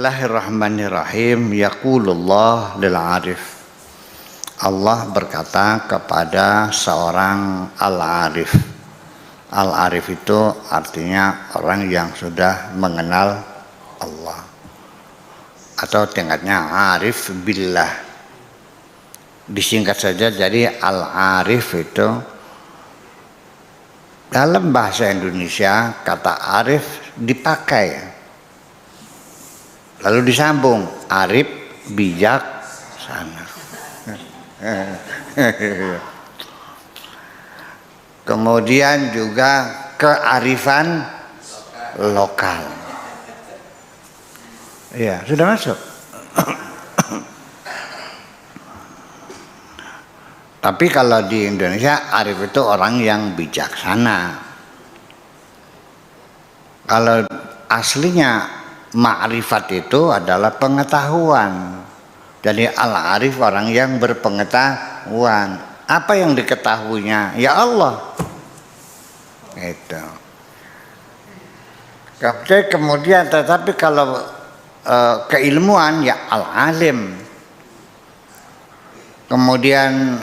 Bismillahirrahmanirrahim. Yaqulullah lil arif. Allah berkata kepada seorang al-arif. Al-arif itu artinya orang yang sudah mengenal Allah, atau tingkatnya arif billah. Disingkat saja jadi al-arif itu dalam bahasa Indonesia kata arif dipakai lalu disambung arif bijak sana. Kemudian juga kearifan lokal. Ya, sudah masuk. Tapi kalau di Indonesia arif itu orang yang bijaksana. Kalau aslinya ma'rifat itu adalah pengetahuan. Jadi al-arif orang yang berpengetahuan. Apa yang diketahuinya? Ya Allah. Itu. Kemudian tetapi kalau keilmuan ya al-alim. Kemudian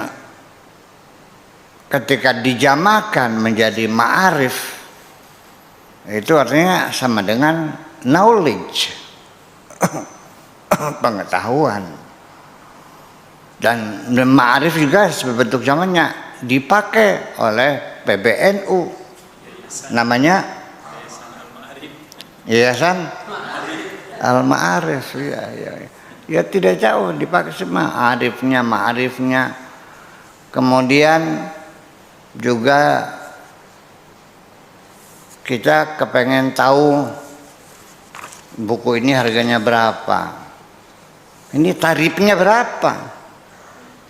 ketika dijamakan menjadi ma'arif, itu artinya sama dengan knowledge, pengetahuan. Dan ma'arif juga sebentuk zamannya dipakai oleh PBNU, namanya Yayasan Al-Ma'arif. Ya tidak jauh dipakai semua ma'arifnya. Kemudian juga kita kepengen tahu buku ini harganya berapa, ini tarifnya berapa,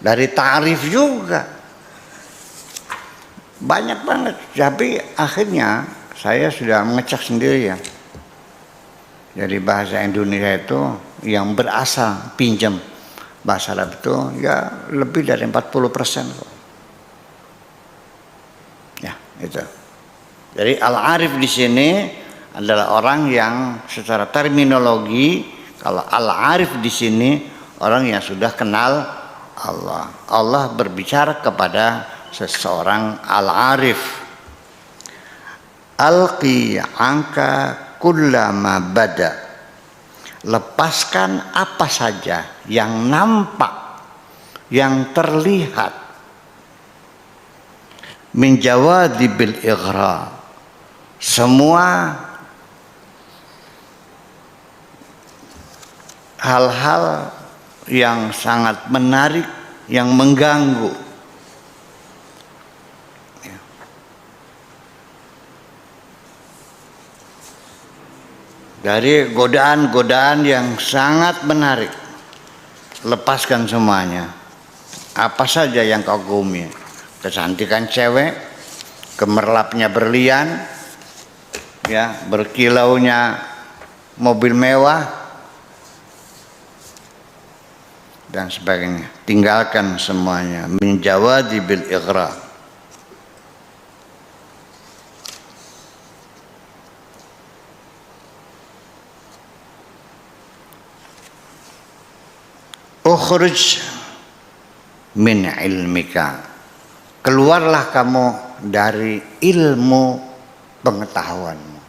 dari tarif juga banyak banget. Tapi akhirnya saya sudah mengecek sendiri ya, jadi bahasa Indonesia itu yang berasal pinjam bahasa Arab itu ya lebih dari 40% ya itu. Jadi al-arif di sini adalah orang yang secara terminologi, kalau al-arif di sini orang yang sudah kenal Allah. Allah berbicara kepada seseorang al-arif. Alqi anka kullama bada. Lepaskan apa saja yang nampak, yang terlihat. Min jawadibil ighra. Semua hal-hal yang sangat menarik, yang mengganggu. Dari godaan-godaan yang sangat menarik, lepaskan semuanya. Apa saja yang kau gumi, kecantikan cewek, gemerlapnya berlian, ya, berkilaunya mobil mewah, dan sebagainya. Tinggalkan semuanya. Min jawadibil ighra. Ukhruj min ilmika. Keluarlah kamu dari ilmu pengetahuanmu.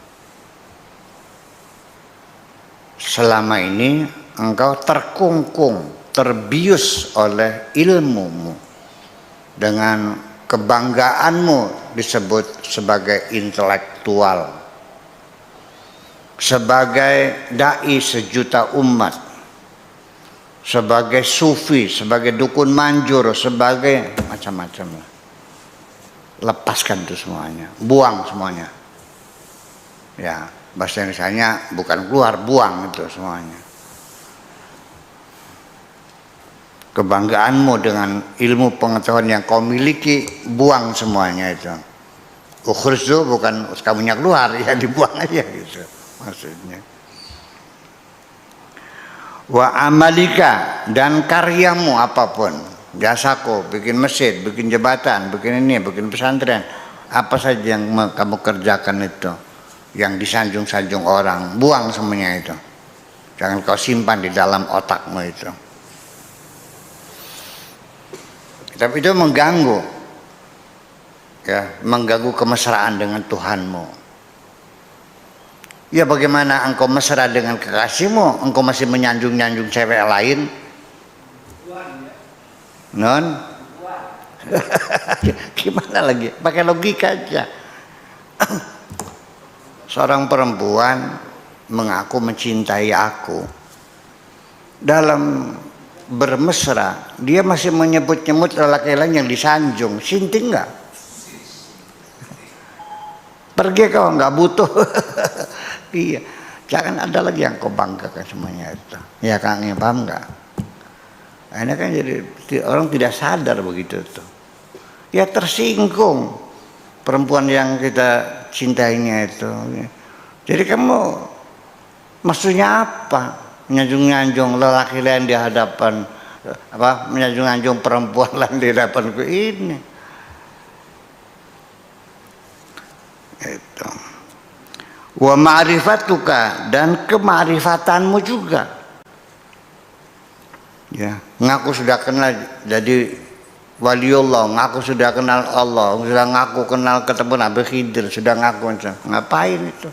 Selama ini engkau terkungkung, terbius oleh ilmumu, dengan kebanggaanmu disebut sebagai intelektual, sebagai dai sejuta umat, sebagai sufi, sebagai dukun manjur, sebagai macam-macam. Lepaskan itu semuanya, buang semuanya. Ya, bahasa Indonesianya bukan keluar, buang itu semuanya. Kebanggaanmu dengan ilmu pengetahuan yang kau miliki, buang semuanya itu. Ukhruj itu bukan kamunya keluar, ya dibuang aja gitu maksudnya. Wa amalika, dan karyamu apapun, jasaku, bikin masjid, bikin jembatan, bikin ini, bikin pesantren, apa saja yang kamu kerjakan itu, yang disanjung-sanjung orang, buang semuanya itu. Jangan kau simpan di dalam otakmu itu. Tapi itu mengganggu, ya, mengganggu kemesraan dengan Tuhanmu. Ya bagaimana engkau mesra dengan kekasihmu, engkau masih menyanjung-nyanjung cewek lain? Non? Gimana lagi? Pakai logika aja. Seorang perempuan mengaku mencintai aku. Dalam bermesra, dia masih menyebut-nyebut lelaki lain yang disanjung. Sinting nggak? Pergi kau, nggak butuh. Iya, jangan ada lagi yang kau banggakan semuanya itu. Ya Kang, paham nggak? Ini kan jadi orang tidak sadar begitu tuh. Ya tersinggung perempuan yang kita cintainya itu. Jadi kamu maksudnya apa? Menyanjung-nyanjung lelaki lain di hadapan, apa? Menyanjung-nyanjung perempuan lain di hadapanku ini. Itu. Wa ma'rifatuka, dan kema'rifatanmu juga. Ya, ngaku sudah kenal jadi waliullah, ngaku sudah kenal Allah, sudah ngaku kenal ketemu Nabi Khidir, sudah ngaku. Ngapain itu?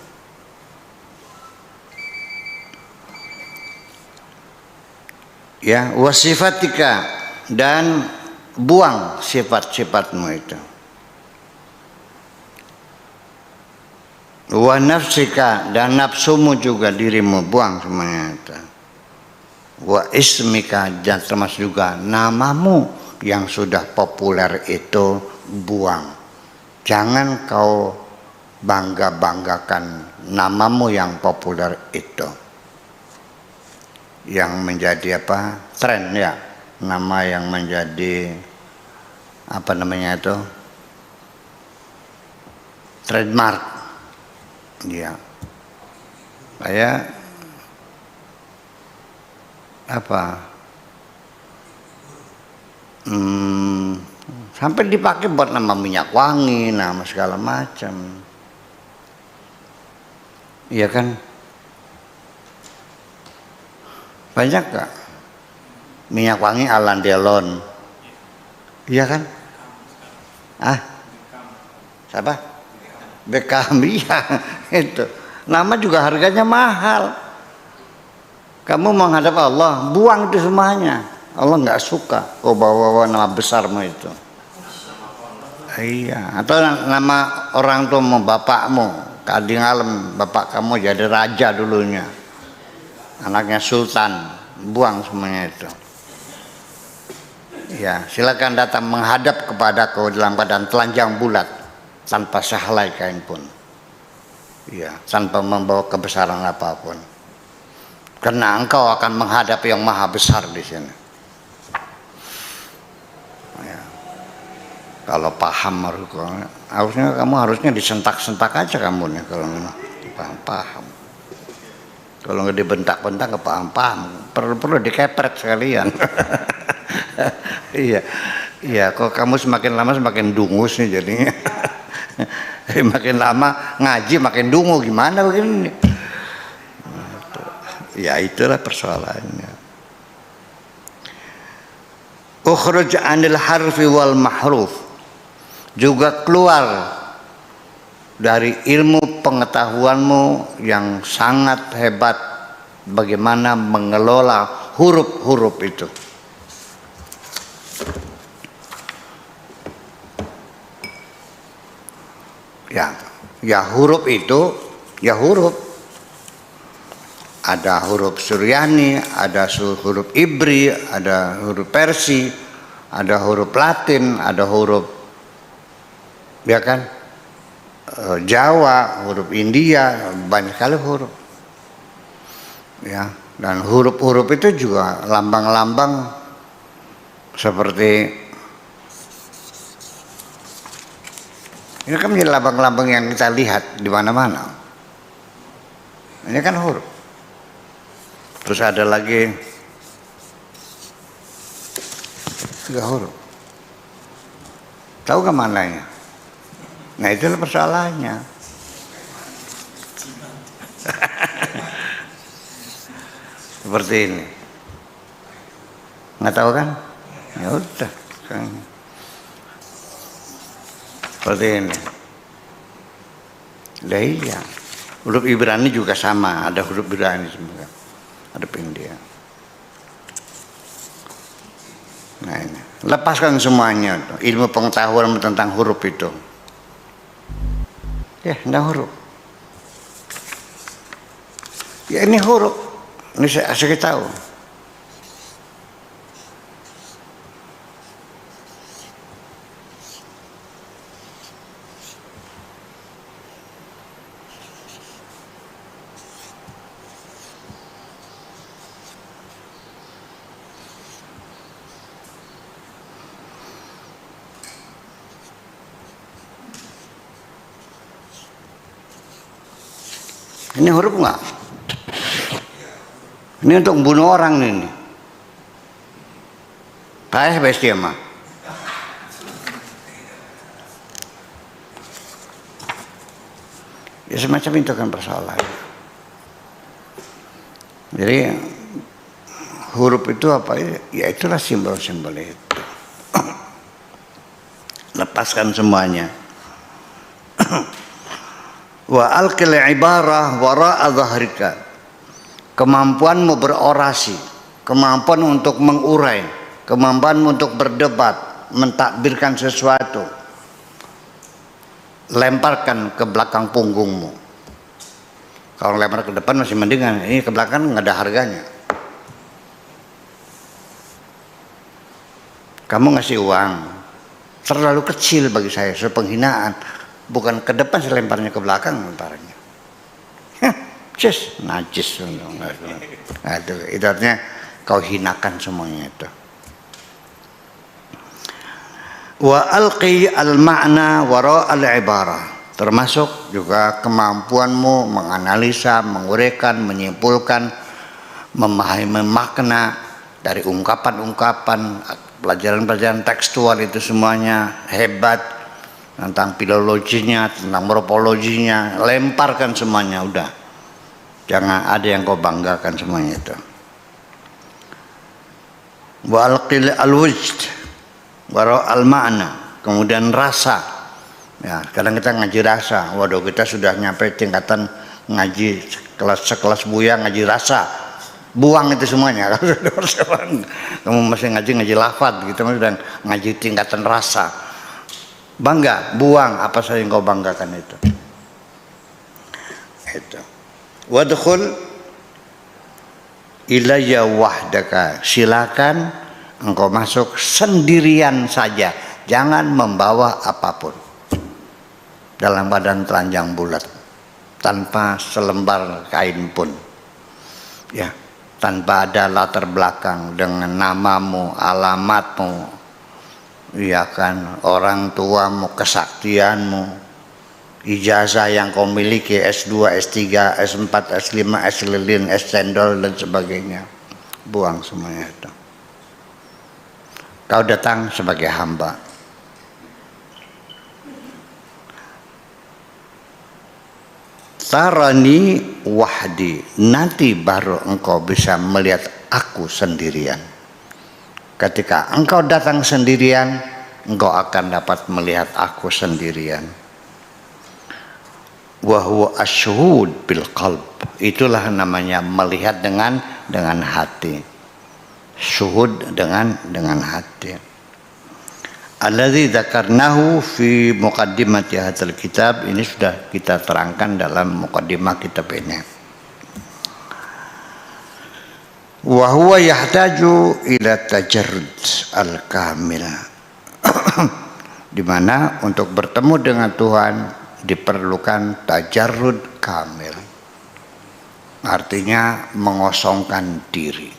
Ya, wasifatika, dan buang sifat-sifatmu itu. Wa nafsika, dan nafsumu juga, dirimu buang semuanya itu. Wa ismika, dan termasuk juga namamu yang sudah populer itu buang. Jangan kau bangga-banggakan namamu yang populer itu, yang menjadi apa? Tren, ya, nama yang menjadi apa namanya itu? Trademark. Ya, kayak apa? Sampai dipakai buat nama minyak wangi, nama segala macam. Iya kan? Banyak gak? Minyak wangi Alain Delon. Iya kan? Ah? Siapa? Beckham, iya. Itu nama juga harganya mahal. Kamu menghadap Allah, buang itu semuanya. Allah nggak suka kau bawa-bawa nama besarmu itu. Iya, atau nama orang tuamu, bapakmu, kadang alam bapak kamu jadi raja dulunya, anaknya sultan, buang semuanya itu. Ya, silakan datang menghadap kepadaku dalam keadaan telanjang bulat, tanpa sehelai kain pun, ya, tanpa membawa kebesaran apapun, karena engkau akan menghadap yang maha besar di sini. Ya. Kalau paham harusnya kamu harusnya disentak-sentak aja kamu nih kalau paham. Kalau nggak dibentak-bentak nggak paham, perlu dikepret sekalian. Iya, iya. Kok kamu semakin lama semakin dungus nih jadinya. Makin lama ngaji makin dungu, gimana begini? Ya itulah persoalannya. Ukhruj 'anil harfi wal mahruf, juga keluar dari ilmu pengetahuanmu yang sangat hebat bagaimana mengelola huruf-huruf itu. Ya huruf itu, ya huruf. Ada huruf Suryani, ada huruf Ibri, ada huruf Persi, ada huruf Latin, ada huruf, ya kan, Jawa, huruf India, banyak sekali huruf. Ya, dan huruf-huruf itu juga lambang-lambang seperti ini kan menjadi lambang-lambang yang kita lihat di mana-mana. Ini kan huruf. Terus ada lagi 3 huruf. Tahu ke mananya? Nah itulah persoalannya. seperti ini. Nggak tahu kan? Ya udah. Seperti ini. Lah iya. Huruf Ibrani juga sama, ada huruf Ibrani semua. Ada India. Nah ini. Lepaskan semuanya ilmu pengetahuan tentang huruf itu. Ya, tentang huruf. Ya ini huruf. Ini saya tahu. Ini huruf enggak? Ini untuk bunuh orang ini. Payah pasti mah. Ya semacam itu kan persoalan. Jadi huruf itu apa ya? Ya itulah simbol-simbol itu. Lepaskan semuanya. Wa alqil ibarah wara'a dhahrika. Kemampuanmu berorasi, kemampuan untuk mengurai, kemampuan untuk berdebat, mentakbirkan sesuatu, lemparkan ke belakang punggungmu. Kalau lempar ke depan masih mendingan, ini ke belakang nggak ada harganya. Kamu ngasih uang terlalu kecil bagi saya, sepenghinaan. Bukan ke depan, saya lemparnya ke belakang lemparnya. Cis, najis. Nah, itu artinya kau hinakan semuanya itu. Wa alqi al ma'na wara al ibarah. Termasuk juga kemampuanmu menganalisa, menguraikan, menyimpulkan, memahami makna dari ungkapan-ungkapan, pelajaran-pelajaran tekstual itu semuanya hebat. Tentang filologinya, tentang morfologinya, lemparkan semuanya udah. Jangan ada yang kau banggakan semuanya itu. Wa alqil al-wujd wa al-ma'na, kemudian rasa. Ya, kadang kita ngaji rasa. Waduh, kita sudah nyampe tingkatan ngaji sekelas Buya ngaji rasa. Buang itu semuanya. Kamu masih ngaji lafaz gitu, dan ngaji tingkatan rasa. Bangga, buang apa saja yang kau banggakan itu. Itu. Wadkhul ilayya wahdaka. Silakan engkau masuk sendirian saja, jangan membawa apapun. Dalam badan telanjang bulat, tanpa selembar kain pun. Ya, tanpa ada latar belakang dengan namamu, alamatmu. Iya kan, orang tuamu, kesaktianmu, ijazah yang kau miliki, S2, S3, S4, S5, S lilin, S cendol dan sebagainya. Buang semuanya itu. Kau datang sebagai hamba. Tarani wahdi, nanti baru engkau bisa melihat aku sendirian. Ketika engkau datang sendirian, engkau akan dapat melihat aku sendirian. Wa huwa asyhud bil qalb. Itulah namanya melihat dengan hati. Syuhud dengan hati. Alladzi dzakarnahu fi muqaddimati hadzal kitab, ini sudah kita terangkan dalam muqaddimah kitab ini. Wa huwa yahtaju ila tajarrud al-kamil. Di mana untuk bertemu dengan Tuhan diperlukan tajarrud kamil. Artinya mengosongkan diri.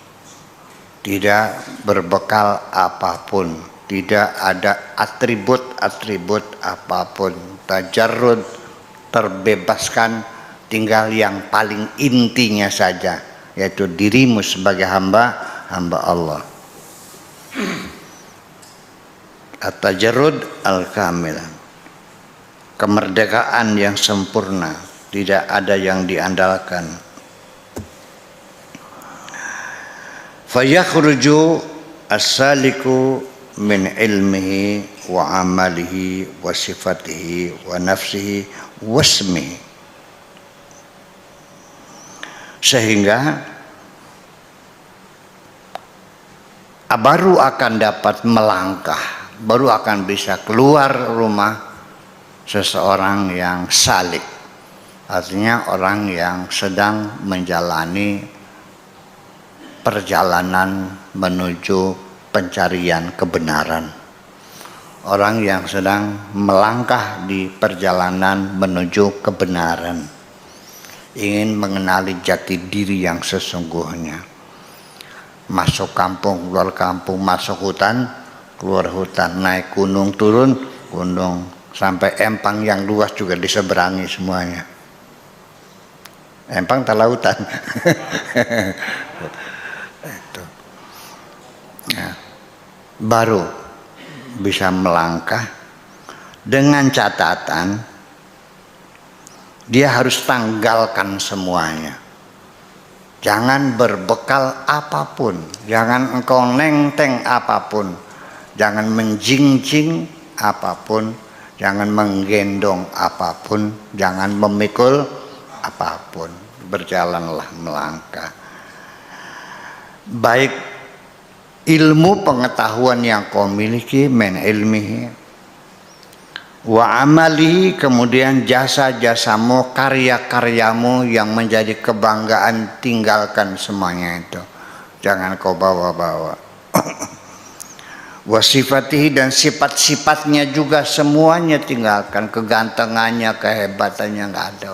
Tidak berbekal apapun, tidak ada atribut-atribut apapun. Tajarrud, terbebaskan, tinggal yang paling intinya saja, yaitu dirimu sebagai hamba Allah. At-tajarrud al-kamil, kemerdekaan yang sempurna, tidak ada yang diandalkan. Fayakhruju as-saliku min ilmihi wa amalihi wa sifatihi wa nafsihi wasmihi, sehingga baru akan dapat melangkah, baru akan bisa keluar rumah seseorang yang salik, artinya orang yang sedang menjalani perjalanan menuju pencarian kebenaran, orang yang sedang melangkah di perjalanan menuju kebenaran, ingin mengenali jati diri yang sesungguhnya. Masuk kampung, keluar kampung, masuk hutan, keluar hutan, naik gunung, turun gunung, sampai empang yang luas juga diseberangi semuanya. Empang tak lautan. Itu. Nah, baru bisa melangkah dengan catatan dia harus tanggalkan semuanya. Jangan berbekal apapun, jangan engkau nenteng apapun, jangan menjingjing apapun, jangan menggendong apapun, jangan memikul apapun. Berjalanlah melangkah. Baik ilmu pengetahuan yang kau miliki, min ilmihi, wa amali, kemudian jasa-jasamu, karya-karyamu yang menjadi kebanggaan, tinggalkan semuanya itu, jangan kau bawa-bawa. Wa sifatihi, dan sifat-sifatnya juga semuanya tinggalkan, kegantengannya, kehebatannya nggak ada.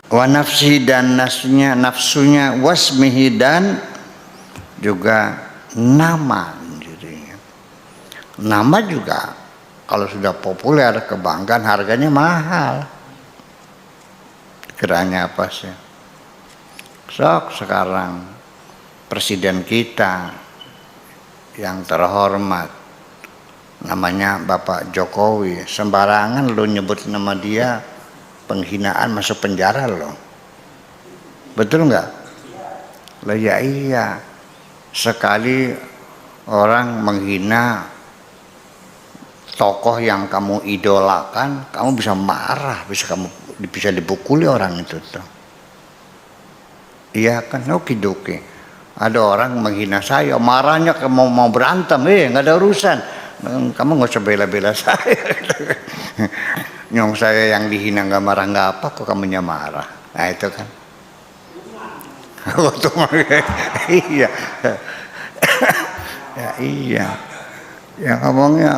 Wa nafsi, dan nafsunya, wasmihi, dan juga nama. Nama juga kalau sudah populer, kebanggaan, harganya mahal. Kiranya apa sih? Sok sekarang presiden kita yang terhormat namanya Bapak Jokowi, sembarangan lo nyebut nama dia, penghinaan, masuk penjara lo. Betul nggak? Lah ya iya, sekali orang menghina tokoh yang kamu idolakan, kamu bisa marah, bisa dipukuli orang itu tuh. Iya kan, oke-oke. Ada orang menghina saya, marahnya kamu mau berantem, nggak ada urusan. Kamu nggak usah bela-bela saya. Nyong saya yang dihina nggak marah nggak apa, kok kamunya marah. Nah itu kan. Iya. Ya iya. Yang ngomongnya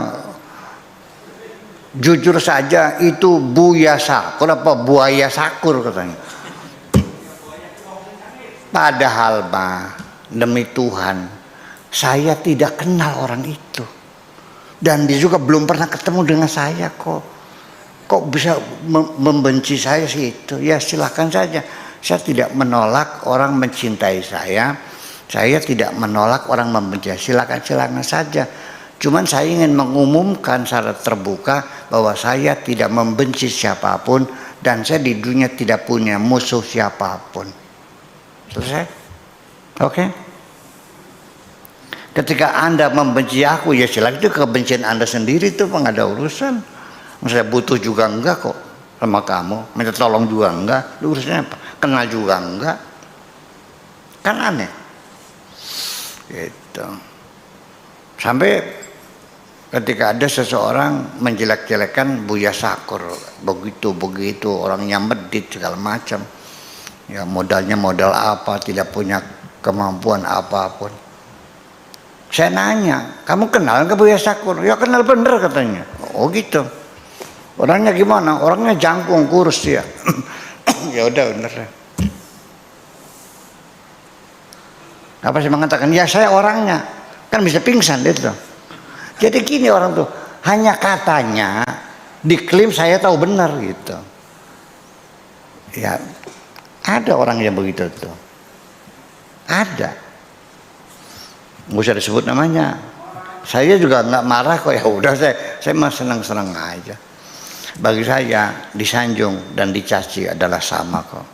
jujur saja itu Buya Sakur apa buaya sakur katanya. Padahal demi Tuhan saya tidak kenal orang itu, dan dia juga belum pernah ketemu dengan saya kok. Kok bisa membenci saya sih itu? Ya silakan saja. Saya tidak menolak orang mencintai saya. Saya tidak menolak orang membenci. Silakan saja. Cuman saya ingin mengumumkan secara terbuka bahwa saya tidak membenci siapapun dan saya di dunia tidak punya musuh siapapun. Selesai? Oke? Ketika Anda membenci aku, ya silakan, itu kebencian Anda sendiri, itu nggak ada urusan. Saya butuh juga enggak kok sama kamu, minta tolong juga enggak, urusannya apa? Kenal juga enggak, kan aneh. Gitu. Sampai ketika ada seseorang menjelek-jelekan Buya Sakur, begitu orangnya medit segala macam, ya modalnya modal apa, tidak punya kemampuan apapun. Saya nanya, kamu kenal nggak Buya Sakur? Ya kenal bener katanya. Oh gitu. Orangnya gimana? Orangnya jangkung, kurus ya. Ya udah bener. Apa sih mengatakan? Ya saya orangnya, kan bisa pingsan itu. Jadi gini orang tuh, hanya katanya diklaim saya tahu benar gitu. Ya ada orang yang begitu tuh. Ada. Nggak usah disebut namanya. Saya juga nggak marah kok, ya udah saya mah senang-senang aja. Bagi saya disanjung dan dicaci adalah sama kok.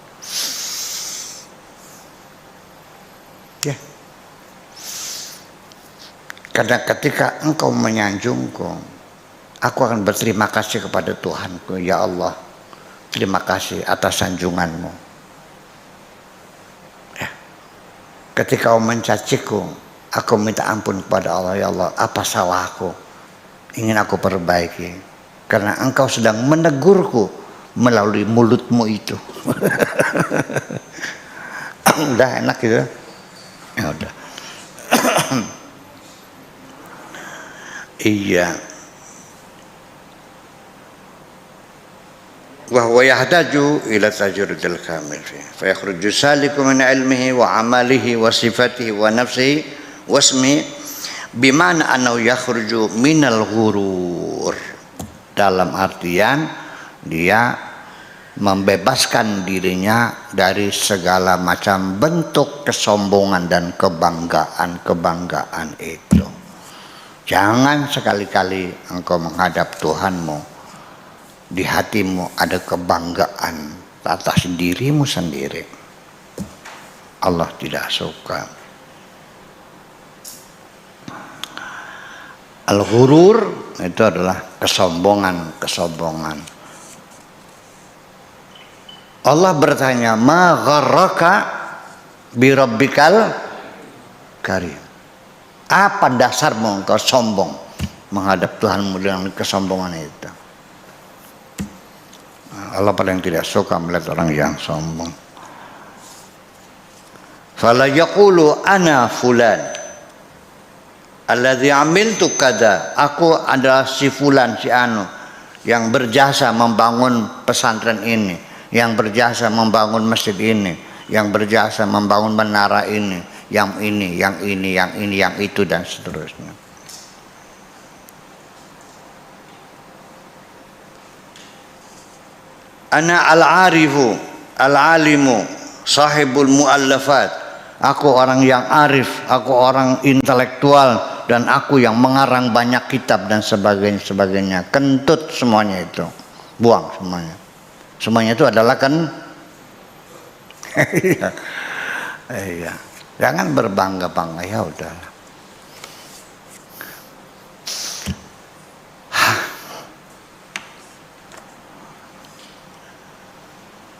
Karena ketika engkau menyanjungku, aku akan berterima kasih kepada Tuhanku. Ya Allah, terima kasih atas sanjunganmu. Ya. Ketika kau mencaciku, aku minta ampun kepada Allah. Ya Allah, apa salahku? Ingin aku perbaiki. Karena engkau sedang menegurku melalui mulutmu itu. Udah enak gitu. Ya udah. Iya. Wa huwa yahtaju ila tajridil kamil fa yakhruju saliku min ilmihi wa amalihi wa sifatihi wa nafsihi wasmi bimana annahu yakhruju minal ghurur. Dalam artian dia membebaskan dirinya dari segala macam bentuk kesombongan dan kebanggaan itu. Jangan sekali-kali engkau menghadap Tuhanmu, di hatimu ada kebanggaan atas dirimu sendiri. Allah tidak suka. Al-ghurur itu adalah kesombongan. Allah bertanya, ma gharraka bi rabbikal karim. Apa dasarmu engkau sombong menghadap Tuhanmu dengan kesombongan itu? Allah paling tidak suka melihat orang yang sombong. Fala yaqulu ana fulan alladzi amiltu kada. Aku adalah si fulan, si anu yang berjasa membangun pesantren ini, yang berjasa membangun masjid ini, yang berjasa membangun menara ini, yang ini, yang itu dan seterusnya. Ana al-arifu, al-alimu, sahibul muallafat. Aku orang yang arif, aku orang intelektual, dan aku yang mengarang banyak kitab dan sebagainya. Kentut semuanya itu, buang semuanya. Semuanya itu adalah kan, iya. Jangan berbangga-bangga, ya udah.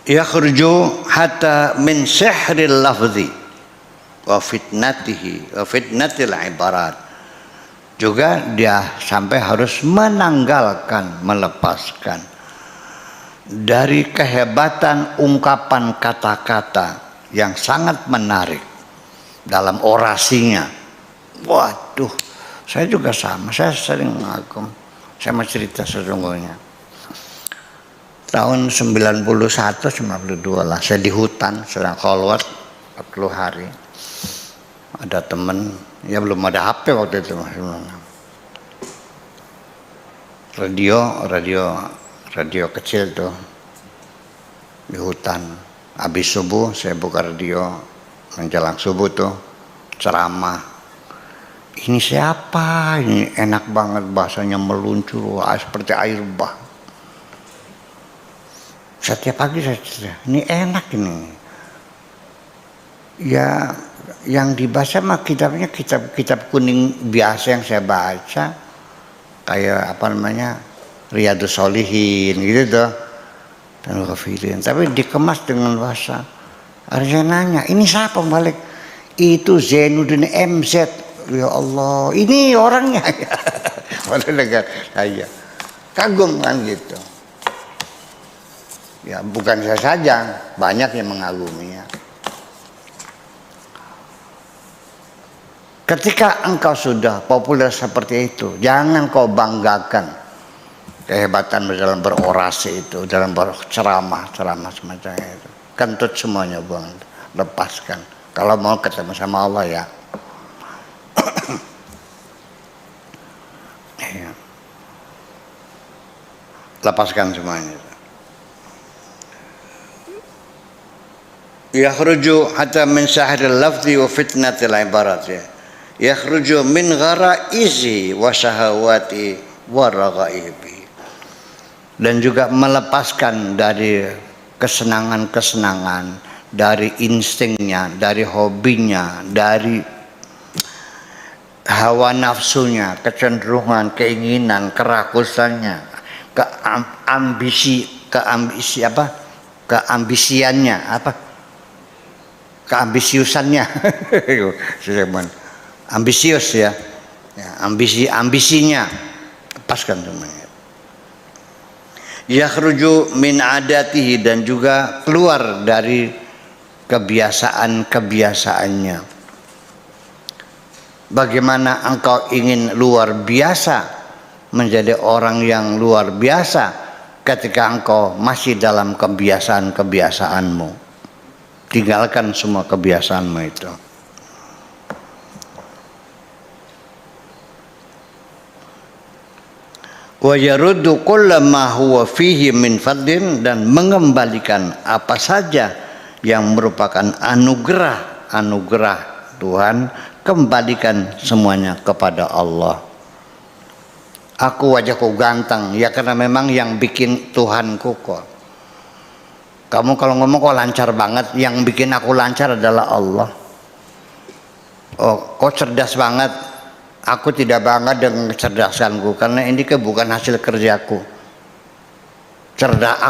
Yakhruju hatta min sihril lafzi wa fitnatihi wa fitnatil ibarat. Juga dia sampai harus menanggalkan, melepaskan dari kehebatan ungkapan kata-kata yang sangat menarik dalam orasinya. Waduh, saya juga sama. Saya sering ngagum. Saya mau cerita sesungguhnya. Tahun 91-92 lah, saya di hutan sedang khalwat 40 hari. Ada temen, ya belum ada HP waktu itu, radio kecil tuh di hutan. Habis subuh saya buka radio, menjelang subuh tuh ceramah. Ini siapa? Ini enak banget bahasanya, meluncur seperti air bah. Setiap pagi saya cerita, ini enak ini. Ya, yang dibaca mah kitabnya kitab kuning biasa yang saya baca, kayak apa namanya, Riyadhus Shalihin gitu tuh, dan Ghafilin. Tapi dikemas dengan bahasa. Ada saya nanya, ini siapa balik? Itu Zainuddin MZ. Ya Allah, ini orangnya. Pada negara saya kagum kan gitu. Ya bukan saya saja, banyak yang mengaguminya. Ketika engkau sudah populer seperti itu, jangan kau banggakan kehebatan dalam berorasi itu, dalam berceramah semacam itu. Kentut semuanya, buang, lepaskan. Kalau mau ketemu sama Allah ya. Lepaskan semuanya. Yakhruju hatta min syahril lafzi wa fitnatil ibarat ya. Yakhruju min gharaizi wa syahawati wa raghaibi. Dan juga melepaskan dari kesenangan-kesenangan, dari instingnya, dari hobinya, dari hawa nafsunya, kecenderungan, keinginan, kerakusannya, keambisiannya, keambisiusannya, ambisius ya, ambisinya, lepaskan semuanya. Yakhruju min adatihi, dan juga keluar dari kebiasaan-kebiasaannya. Bagaimana engkau ingin luar biasa, menjadi orang yang luar biasa ketika engkau masih dalam kebiasaan-kebiasaanmu? Tinggalkan semua kebiasaanmu itu. Wa yaruddu kulla ma huwa fihi min fadlin, dan mengembalikan apa saja yang merupakan anugerah Tuhan, kembalikan semuanya kepada Allah. Aku wajahku ganteng, ya karena memang yang bikin Tuhanku kok. Kamu kalau ngomong kok lancar banget, yang bikin aku lancar adalah Allah. Oh, kok cerdas banget, aku tidak bangga dengan kecerdasanku, karena ini bukan hasil kerjaku.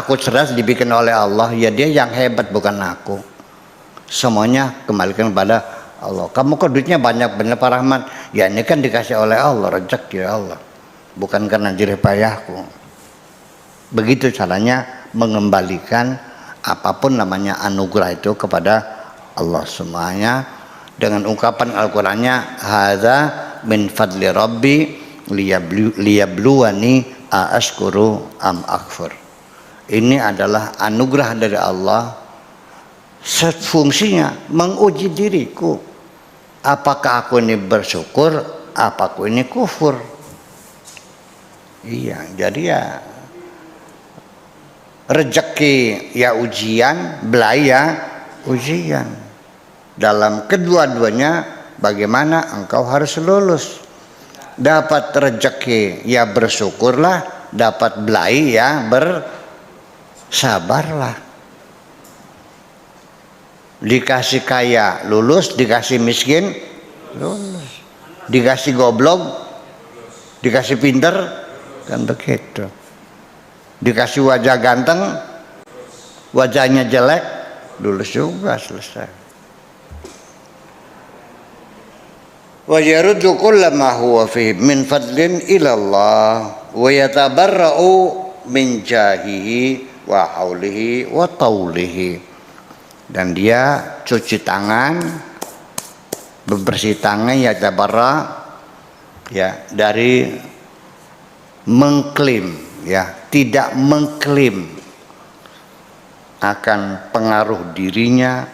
Aku cerdas dibikin oleh Allah, ya dia yang hebat bukan aku. Semuanya kembalikan kepada Allah. Kamu kok duitnya banyak bener Pak Rahman? Ya ini kan dikasih oleh Allah, rezeki Allah, bukan karena jerih payahku. Begitu caranya mengembalikan apapun namanya anugerah itu kepada Allah semuanya, dengan ungkapan Al-Qur'annya, hadza min fadli rabbi liyabluwani aashkuru am akfur. Ini adalah anugerah dari Allah, fungsinya menguji diriku, apakah aku ini bersyukur, apakah aku ini kufur. Iya, jadi ya rezeki ya ujian, belaya ujian. Dalam kedua-duanya bagaimana engkau harus lulus. Dapat rezeki ya bersyukurlah, dapat belai ya bersabarlah. Dikasih kaya lulus, dikasih miskin lulus, dikasih goblok, dikasih pinter, kan begitu. Dikasih wajah ganteng, wajahnya jelek, lulus juga, selesai. Wa yaruddu kulla ma huwa fi min fadlin ila Allah wa yatabarra'u min jahihi wa haulihi wa taulihi. Dan dia cuci tangan, bebersih tangan, ya tabarra, ya dari mengklaim, ya tidak mengklaim akan pengaruh dirinya,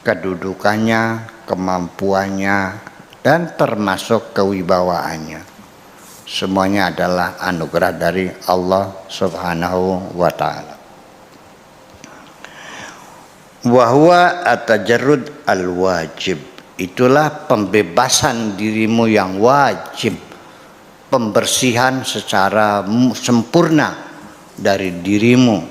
kedudukannya, kemampuannya, dan termasuk kewibawaannya. Semuanya adalah anugerah dari Allah Subhanahu wa ta'ala. Wahwa at-tajarrud al-wajib, itulah pembebasan dirimu yang wajib, pembersihan secara sempurna dari dirimu,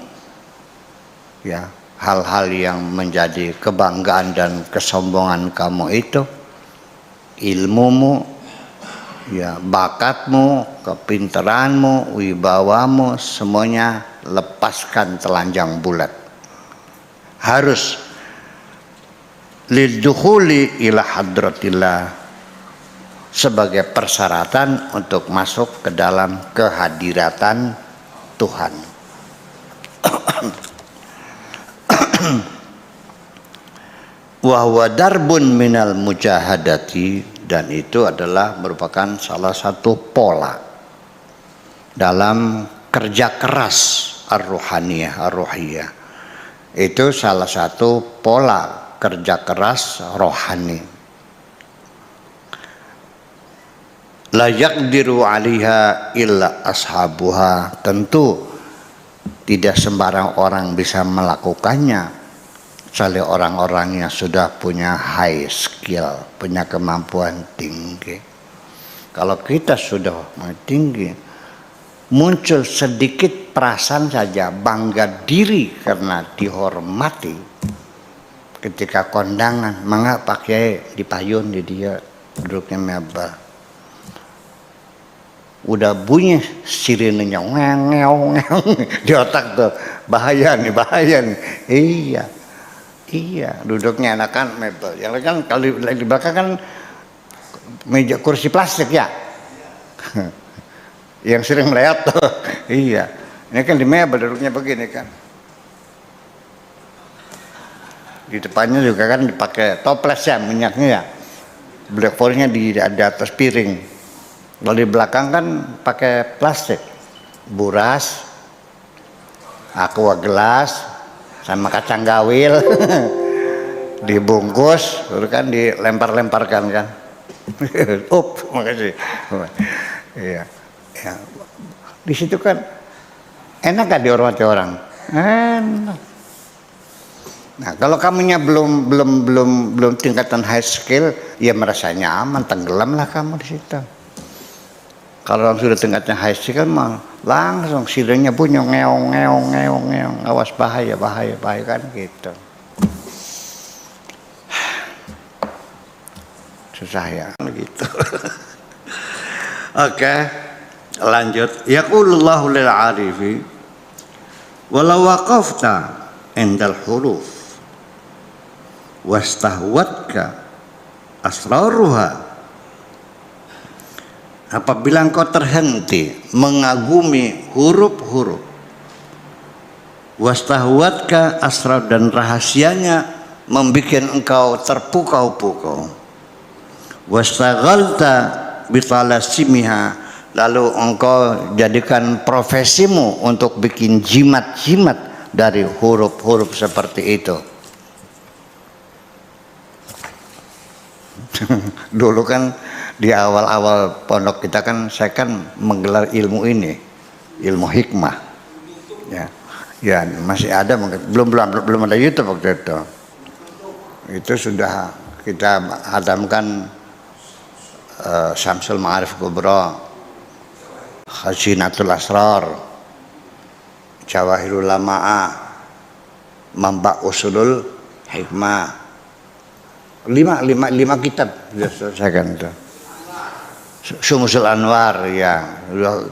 ya, hal-hal yang menjadi kebanggaan dan kesombongan kamu itu, ilmumu, ya, bakatmu, kepintaranmu, wibawamu, semuanya lepaskan telanjang bulat. Harus lidukhuli ila hadratillah, sebagai persyaratan untuk masuk ke dalam kehadiratan Tuhan. Wa huwa darbun minal mujahadati, dan itu adalah merupakan salah satu pola dalam kerja keras ar-ruhiyah. Itu salah satu pola kerja keras rohani. La yaqdiru 'alaiha illa ashabuha, tentu tidak sembarang orang bisa melakukannya kecuali orang-orang yang sudah punya high skill, punya kemampuan tinggi. Kalau kita sudah tinggi, muncul sedikit perasaan saja bangga diri karena dihormati. Ketika kondangan, mangga pakai dipayun di dia, duduknya mebel. Udah bunyi sirinenya ngeong di otak tuh, bahaya nih. Iya, duduknya enakan mebel. Yang lain kan kalau di belakang kan meja kursi plastik ya. Yang sering melihat tuh. Iya. Ini kan di mebel duduknya begini kan. Di depannya juga kan dipakai toples ya minyaknya ya. Black forestnya di atas piring. Kalau di belakang kan pakai plastik, buras, aqua gelas, sama kacang gawil, dibungkus, terus kan dilempar-lemparkan kan. Makasih. Iya. Ya. Di situ kan enak gak dihormati orang? Enak. Nah, kalau kamunya belum tingkatan high skill, ya merasa nyaman, tenggelam lah kamu di situ. Kalau orang sudah tingkatnya high skill mah langsung sirennya bunyi ngeong, awas bahaya kan gitu. Susah ya gitu. Oke, lanjut. Yaqulullahu lil arifi walau waqafta indal huruf wastahwatka asraruha, apabila engkau terhenti mengagumi huruf-huruf, wastahwatka asrar, dan rahasianya membuat engkau terpukau-pukau, wastaghalta bitalasimiha, lalu engkau jadikan profesimu untuk bikin jimat-jimat dari huruf-huruf seperti itu. Dulu kan di awal-awal pondok kita kan, saya kan menggelar ilmu ini, ilmu hikmah. Ya masih ada, belum ada YouTube waktu itu. Itu sudah kita hadamkan Syamsul Ma'arif Kubra, Khazinatul Asrar, Jawahirul Lama'ah, Mamba Usulul Hikmah. Lima kitab sudah selesaikan itu. Syumsul Anwar ya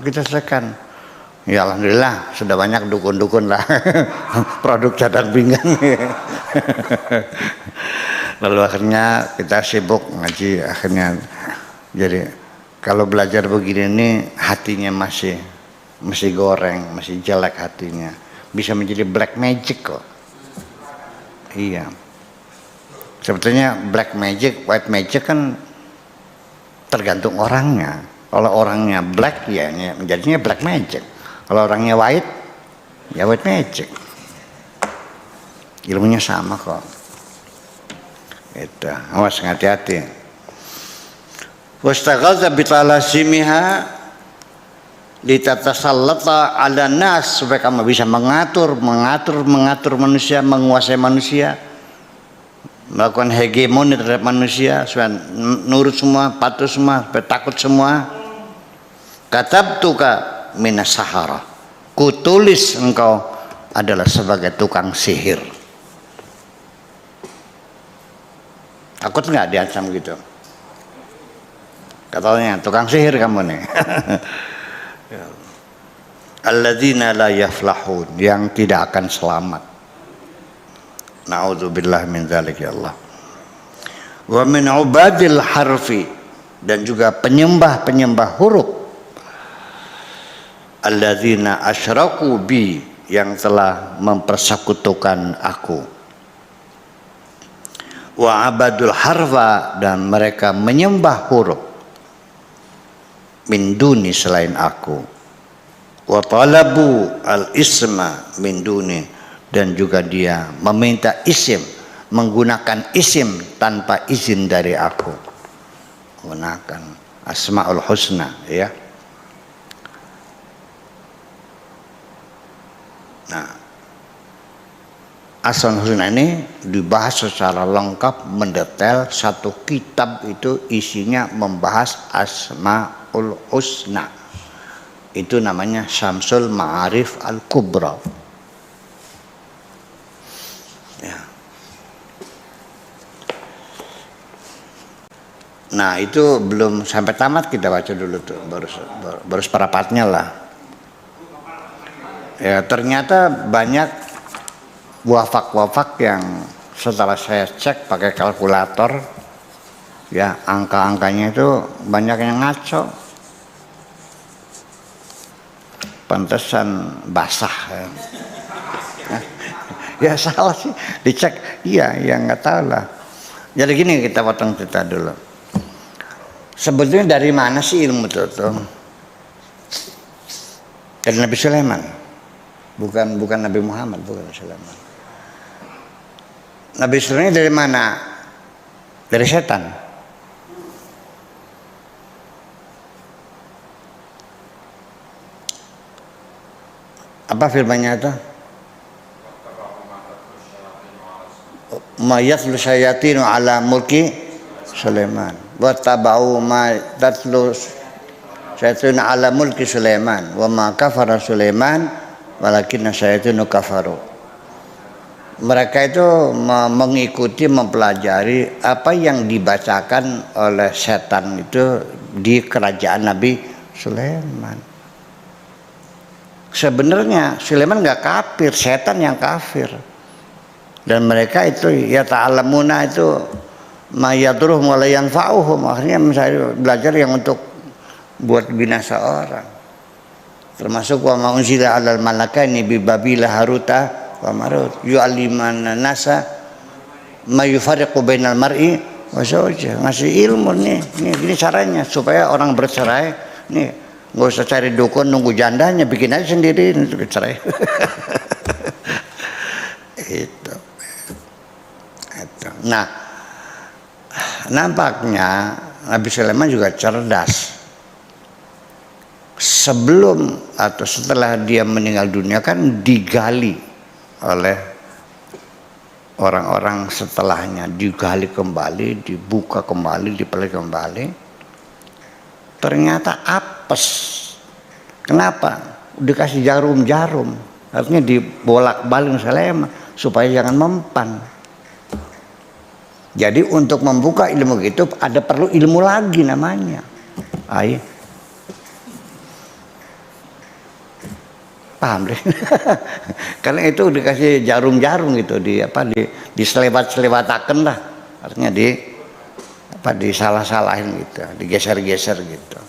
kita selesaikan. Ya alhamdulillah sudah banyak dukun-dukun lah produk cadar pinggang. Lalu akhirnya kita sibuk ngaji, akhirnya jadi kalau belajar begini nih hatinya masih goreng, masih jelek hatinya, bisa menjadi black magic kok. Iya. Sebetulnya black magic, white magic kan tergantung orangnya. Kalau orangnya black ya menjadinya black magic. Kalau orangnya white ya white magic. Ilmunya sama kok. Itu, awas hati-hati. Wastaghalta bitalasimiha litatasallata 'ala nas, supaya kamu bisa mengatur manusia, menguasai manusia, melakukan hegemoni terhadap manusia, supaya nurut semua, patuh semua, supaya takut semua. Katabtuka minas sahara, kutulis engkau adalah sebagai tukang sihir. Takut nggak diancam gitu? Katanya tukang sihir kamu nih. Alladzina la yaflahun, yang tidak akan selamat. Na'udzubillah min dzalik ya Allah. Wa min ubadil harfi, dan juga penyembah huruf. Alladzina asyraku bi, yang telah mempersekutukan aku. Wa abadul harfa, dan mereka menyembah huruf. Min duni, selain aku. Wa talabu al isma min duni, dan juga dia meminta isim, menggunakan isim tanpa izin dari aku. Gunakan Asmaul Husna ya. Nah, Asmaul Husna ini dibahas secara lengkap, mendetail. Satu kitab itu isinya membahas Asmaul Husna. Itu namanya Syamsul Ma'arif Al-Kubra. Nah itu belum sampai tamat, kita baca dulu tuh, baru seperempatnya lah. Ya ternyata banyak wafak yang setelah saya cek pakai kalkulator, ya angka-angkanya itu banyak yang ngaco. Pantesan basah. Ya salah sih, dicek, iya ya nggak tahu lah. Jadi gini, kita potong cerita dulu. Sebetulnya dari mana sih ilmu itu tuh? Dari Nabi Sulaiman, bukan Nabi Muhammad, bukan Sulaiman. Nabi Sulaiman dari mana? Dari setan. Apa firmannya itu? Ma yatlu syayatinu ala mulki Sulaiman wa tabau ma tatlu syayatinu ala mulki Sulaiman wa ma kafara Sulaiman walakinna syayatinu kafaru. Mereka itu mengikuti, mempelajari apa yang dibacakan oleh setan itu di kerajaan Nabi Sulaiman. Sebenarnya Sulaiman nggak kafir, setan yang kafir. Dan mereka itu ya ta'alamuna itu mayadruhum wa la yanfa'uhum, akhirnya misalnya belajar yang untuk buat binasa orang. Termasuk wa ma unzila 'alal malakaini bi babila haruta wa marut yu'allimana nasa ma yufariqu bainal mar'i wa zawjihi. Ngasih ilmu nih gini caranya supaya orang bercerai nih, nggak usah cari dukun nunggu jandanya, bikin aja sendiri untuk cerai. Itu. Nah, nampaknya Nabi Sulaiman juga cerdas. Sebelum atau setelah dia meninggal dunia kan digali oleh orang-orang setelahnya, digali kembali, dibuka kembali, dipelajari kembali. Ternyata apes. Kenapa? Dikasih jarum-jarum, artinya dibolak-balik Sulaiman supaya jangan mempan. Jadi untuk membuka ilmu itu ada perlu ilmu lagi namanya. Ayo. Paham deh. Karena itu dikasih jarum-jarum gitu, diselebat-selebataken lah. Artinya disalah-salahin gitu, digeser-geser gitu.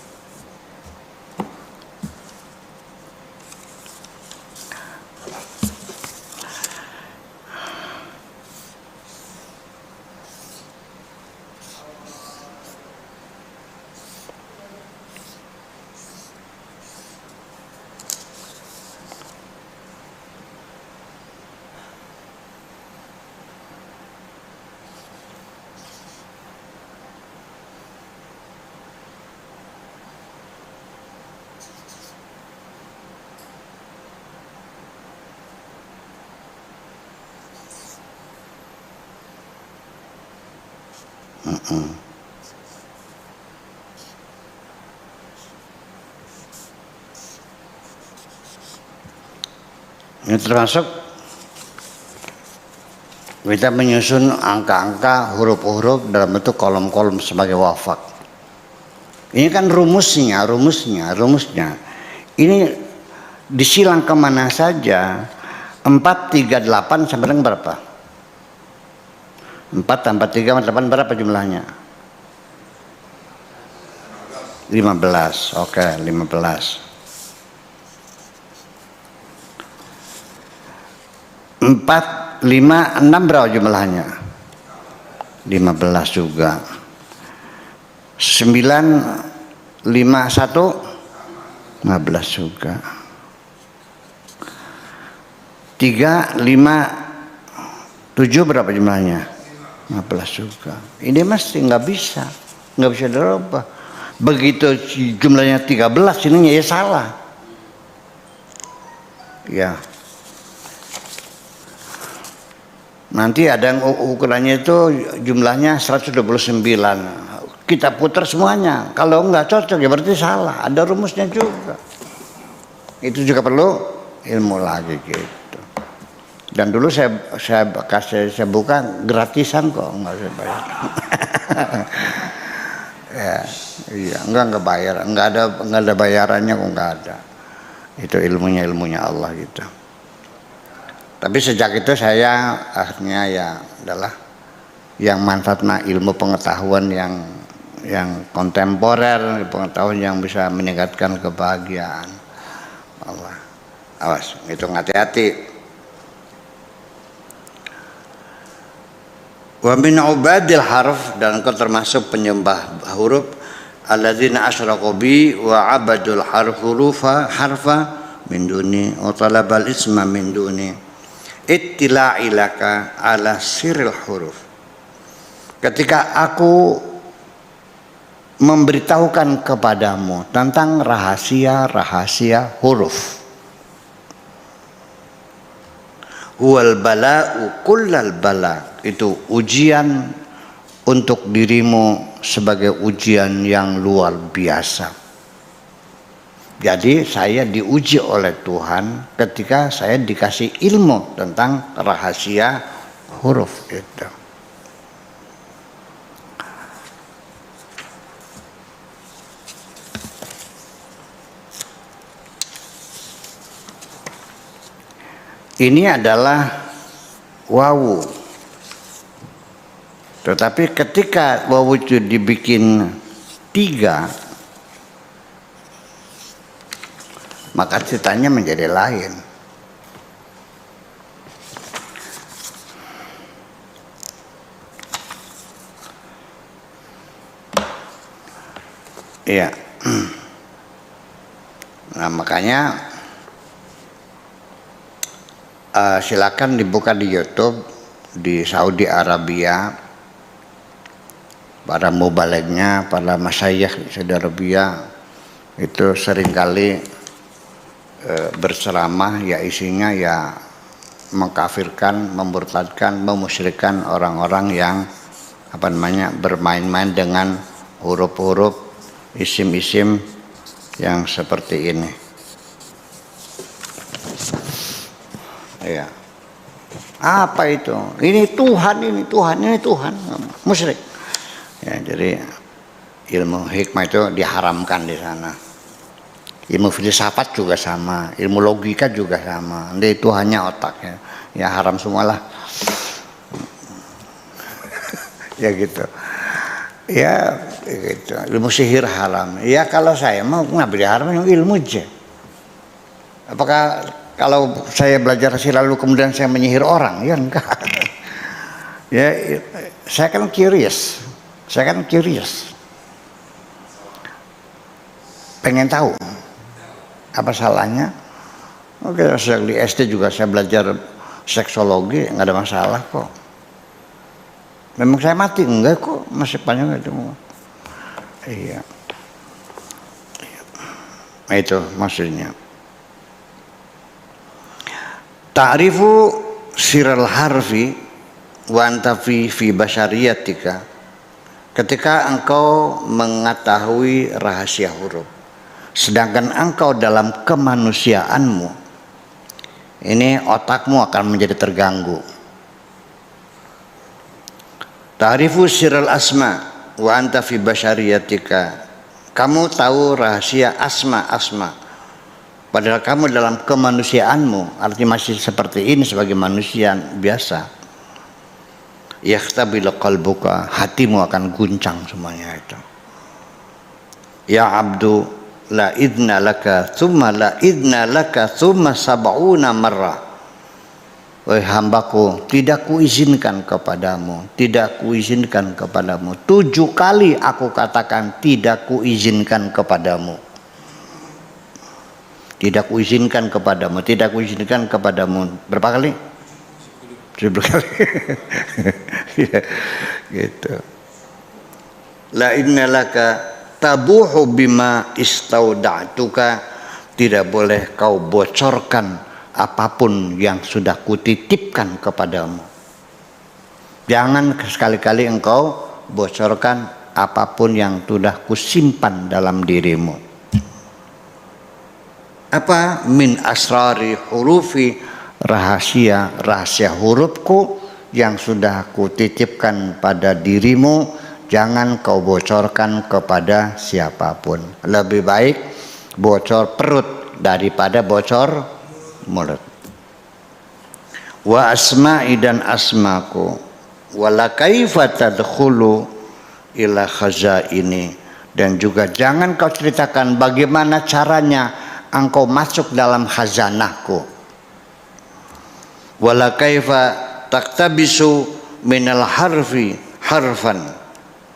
Ini termasuk kita menyusun angka-angka, huruf-huruf dalam bentuk kolom-kolom sebagai wafak. Ini kan rumusnya. Ini disilang kemana saja. 4, 3, 8 sampai dengan berapa? 4 tambah 3 tambah 8 berapa jumlahnya? 15. Oke, 15. 4, 5, 6 berapa jumlahnya? 15 juga. 9, 5, 1 15 juga. 3, 5, 7 berapa jumlahnya? 15 juga. Ini mesti nggak bisa dirubah. Begitu jumlahnya 13 ininya ya salah. Ya. Nanti ada yang ukurannya itu jumlahnya 129. Kita putar semuanya. Kalau nggak cocok ya berarti salah. Ada rumusnya juga. Itu juga perlu ilmu lagi gitu. Dan dulu saya buka gratisan kok, nggak saya bayar. Ya, iya, enggak bayar, enggak ada bayarannya kok, enggak ada. Itu ilmunya Allah gitu. Tapi sejak itu saya akhirnya ya adalah yang manfaatnya ilmu pengetahuan yang kontemporer, pengetahuan yang bisa meningkatkan kebahagiaan. Allah. Awas, hitung hati-hati. Wa min ubadil harf, dan engkau termasuk penyembah huruf, alladzina asyraku bi wa abadul harfa min duni wa talabal isma min duni ittila'ilaka ala sirril huruf. Ketika aku memberitahukan kepadamu tentang rahasia-rahasia huruf, wal bala'u kullal bala, itu ujian untuk dirimu sebagai ujian yang luar biasa. Jadi saya diuji oleh Tuhan ketika saya dikasih ilmu tentang rahasia huruf itu. Ini adalah wawu. Tetapi ketika wawu itu dibikin 3, maka ceritanya menjadi lain. Iya. Nah, makanya silakan dibuka di YouTube di Saudi Arabia, para mubalignya, para masyayikh di Saudi Arabia itu seringkali berceramah, ya isinya ya mengkafirkan, memurtadkan, memusyrikan orang-orang yang bermain-main dengan huruf-huruf, isim-isim yang seperti ini. Ya. Apa itu? Ini Tuhan, ini Tuhan, ini Tuhan. Musyrik. Ya, jadi ilmu hikmah itu diharamkan di sana. Ilmu filsafat juga sama, ilmu logika juga sama. Itu hanya otaknya. Ya haram semualah. Ya gitu. Ya gitu. Ilmu sihir haram. Ya kalau saya mau nggak haram, ilmu aja. Apakah kalau saya belajar sih lalu kemudian saya menyihir orang? Ya enggak. Ya, saya kan curious. Pengen tahu apa salahnya. Oke, sejak di SD juga saya belajar seksologi, nggak ada masalah kok. Memang saya mati enggak kok, masih panjang itu. Iya. Nah, itu maksudnya. Ta'rifu sirral harfi wa anta fi basyariyatika, ketika engkau mengetahui rahasia huruf sedangkan engkau dalam kemanusiaanmu, ini otakmu akan menjadi terganggu. Ta'rifu sirral asma wa anta fi basyariyatika, kamu tahu rahasia asma, padahal kamu dalam kemanusiaanmu, artinya masih seperti ini sebagai manusia biasa. Yakhtabil qalbuka, hatimu akan guncang semuanya itu. Ya abdu la idna laka thumma la idna laka thumma sab'una marrah. Wahai hambaku, tidak kuizinkan kepadamu, 7 kali aku katakan tidak kuizinkan kepadamu. Tidak kuizinkan kepadamu. Berapa kali? 1000 kali. Ya, gitu. La inna laka tabuhu bima istauda'tuka, tidak boleh kau bocorkan apapun yang sudah kutitipkan kepadamu. Jangan sekali-kali engkau bocorkan apapun yang sudah kusimpan dalam dirimu. Apa? Min asrari hurufi, rahasia hurufku yang sudah kutitipkan pada dirimu jangan kau bocorkan kepada siapapun. Lebih baik bocor perut daripada bocor mulut. Wa asma'i dan asmaku, wala kaifa tadkhulu ila khazaini, dan juga jangan kau ceritakan bagaimana caranya engkau masuk dalam khazanahku. Wala kaifa taktabisu minal harfi harfan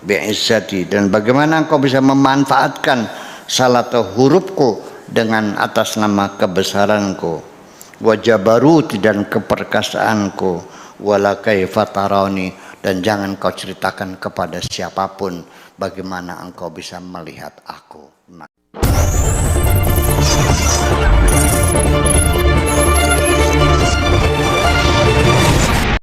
bi'izzati, dan bagaimana engkau bisa memanfaatkan salah satu hurufku dengan atas nama kebesaranku. Wa jabaruti, dan keperkasaanku. Wala kaifa tarani, dan jangan kau ceritakan kepada siapapun bagaimana engkau bisa melihat aku.